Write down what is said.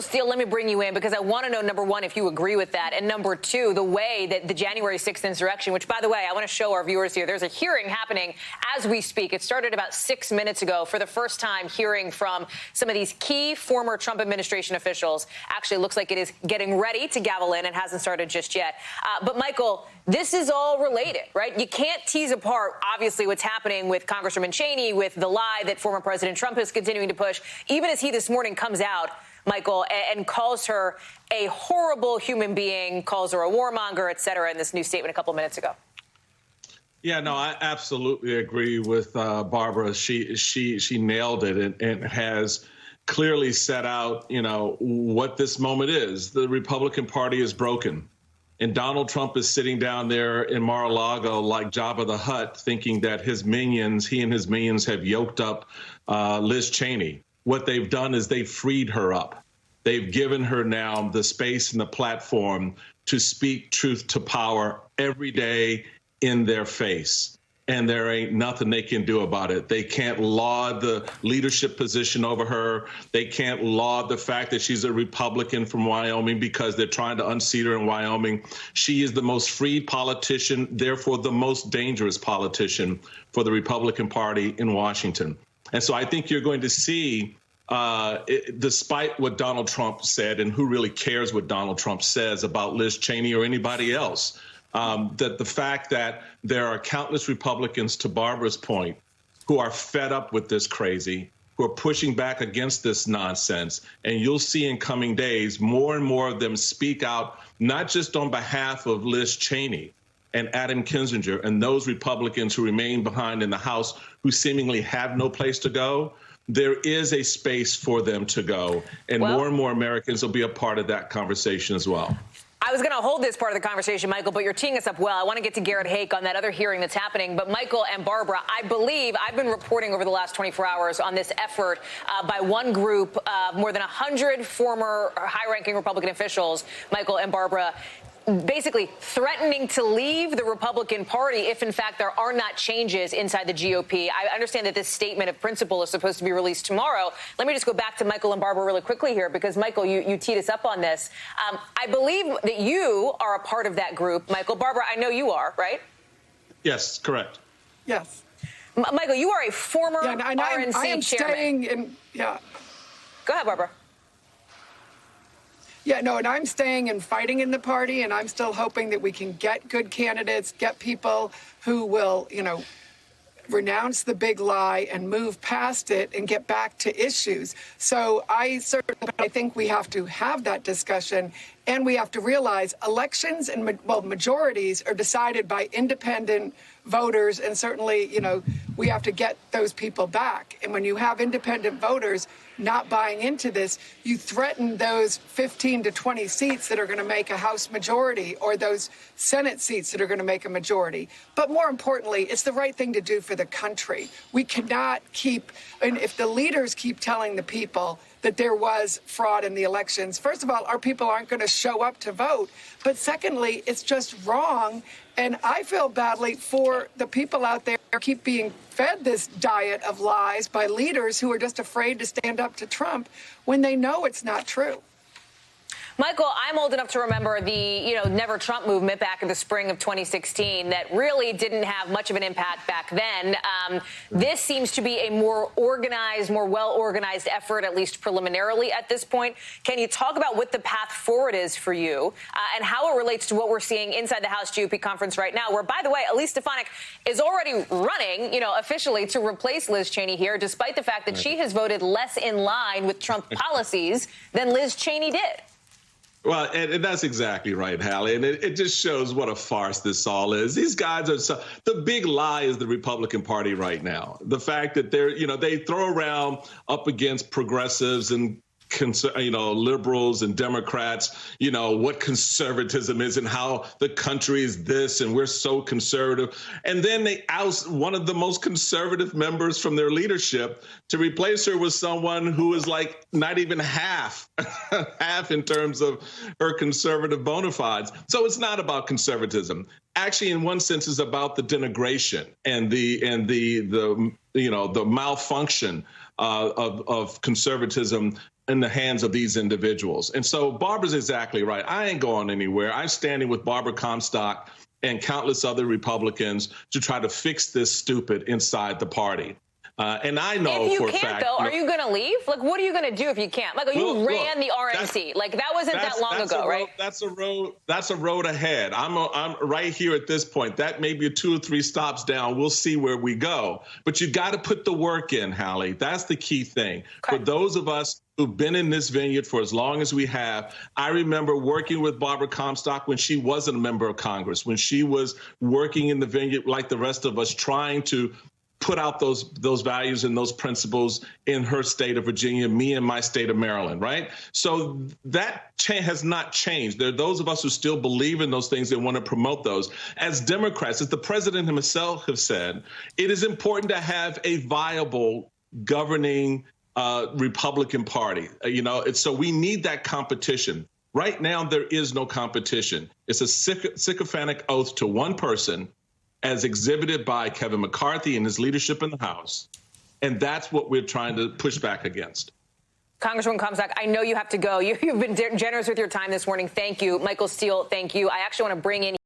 Steele, let me bring you in because I want to know, number one, if you agree with that, and number two, the way that the January 6th insurrection, which, by the way, I want to show our viewers here, there's a hearing happening as we speak. It started about 6 minutes ago for the first time, hearing from some of these key former Trump administration officials. Actually, looks like it is getting ready to gavel in. It hasn't started just yet. But, Michael, this is all related, right? You can't tease apart, obviously, what's happening with Congresswoman Cheney, with the lie that former President Trump is continuing to push, even as he this morning comes out, Michael, and calls her a horrible human being, calls her a warmonger, et cetera, in this new statement a couple of minutes ago. Yeah, no, I absolutely agree with Barbara. She nailed it and has clearly set out, what this moment is. The Republican Party is broken. And Donald Trump is sitting down there in Mar-a-Lago like Jabba the Hutt, thinking that he and his minions have yoked up Liz Cheney. What they've done is they've freed her up. They've given her now the space and the platform to speak truth to power every day in their face. And there ain't nothing they can do about it. They can't laud the leadership position over her. They can't laud the fact that she's a Republican from Wyoming because they're trying to unseat her in Wyoming. She is the most freed politician, therefore the most dangerous politician for the Republican Party in Washington. And so I think you're going to see, despite what Donald Trump said, and who really cares what Donald Trump says about Liz Cheney or anybody else, that the fact that there are countless Republicans, to Barbara's point, who are fed up with this crazy, who are pushing back against this nonsense. And you'll see in coming days more and more of them speak out, not just on behalf of Liz Cheney and Adam Kinzinger and those Republicans who remain behind in the House who seemingly have no place to go. There is a space for them to go, and more and more Americans will be a part of that conversation as well. I was going to hold this part of the conversation, Michael, but you're teeing us up well. I want to get to Garrett Haake on that other hearing that's happening. But Michael and Barbara, I believe I've been reporting over the last 24 hours on this effort by one group, more than 100 former high-ranking Republican officials, Michael and Barbara, basically threatening to leave the Republican Party if, in fact, there are not changes inside the GOP. I understand that this statement of principle is supposed to be released tomorrow. Let me just go back to Michael and Barbara really quickly here, because, Michael, you teed us up on this. I believe that you are a part of that group. Michael, Barbara, I know you are, right? Yes, correct. Yes. Michael, you are a former RNC I am chairman. Staying in, Go ahead, Barbara. Yeah, no, and I'm staying and fighting in the party, and I'm still hoping that we can get good candidates, get people who will, renounce the big lie and move past it and get back to issues. So I think we have to have that discussion, and we have to realize elections and, majorities are decided by independent voters, and certainly, we have to get those people back. And when you have independent voters not buying into this, you threaten those 15 to 20 seats that are going to make a House majority, or those Senate seats that are going to make a majority. But more importantly, it's the right thing to do for the country. We cannot keep, and if the leaders keep telling the people that there was fraud in the elections, first of all, our people aren't going to show up to vote. But secondly, it's just wrong. And I feel badly for the people out there who keep being fed this diet of lies by leaders who are just afraid to stand up to Trump when they know it's not true. Michael, I'm old enough to remember the, Never Trump movement back in the spring of 2016 that really didn't have much of an impact back then. This seems to be a more organized, more well-organized effort, at least preliminarily at this point. Can you talk about what the path forward is for you and how it relates to what we're seeing inside the House GOP conference right now, where, by the way, Elise Stefanik is already running, officially to replace Liz Cheney here, despite the fact that she has voted less in line with Trump policies than Liz Cheney did. Well, and that's exactly right, Hallie. And it just shows what a farce this all is. These guys are the big lie is the Republican Party right now. The fact that they throw around up against progressives and liberals and Democrats, what conservatism is and how the country is this and we're so conservative. And then they oust one of the most conservative members from their leadership to replace her with someone who is like not even half in terms of her conservative bona fides. So it's not about conservatism. Actually, in one sense, it's about the denigration and the malfunction of conservatism in the hands of these individuals. And so Barbara's exactly right. I ain't going anywhere. I'm standing with Barbara Comstock and countless other Republicans to try to fix this stupid inside the party. And I know if you for a can't, fact, though, are you going to leave? Like, what are you going to do if you can't? Like, you ran the RNC. Like, that wasn't that long ago, right? That's a road ahead. I'm right here at this point. That may be 2 or 3 stops down. We'll see where we go. But you got to put the work in, Hallie. That's the key thing. Okay. For those of us who've been in this vineyard for as long as we have, I remember working with Barbara Comstock when she wasn't a member of Congress, when she was working in the vineyard like the rest of us, trying to put out those values and those principles in her state of Virginia, me in my state of Maryland, right? So that has not changed. There are those of us who still believe in those things and want to promote those. As Democrats, as the president himself has said, it is important to have a viable governing Republican Party. So we need that competition. Right now, there is no competition. It's a sycophantic oath to one person, as exhibited by Kevin McCarthy and his leadership in the House. And that's what we're trying to push back against. Congresswoman Comstock, I know you have to go. You've been generous with your time this morning. Thank you. Michael Steele, thank you. I actually want to bring in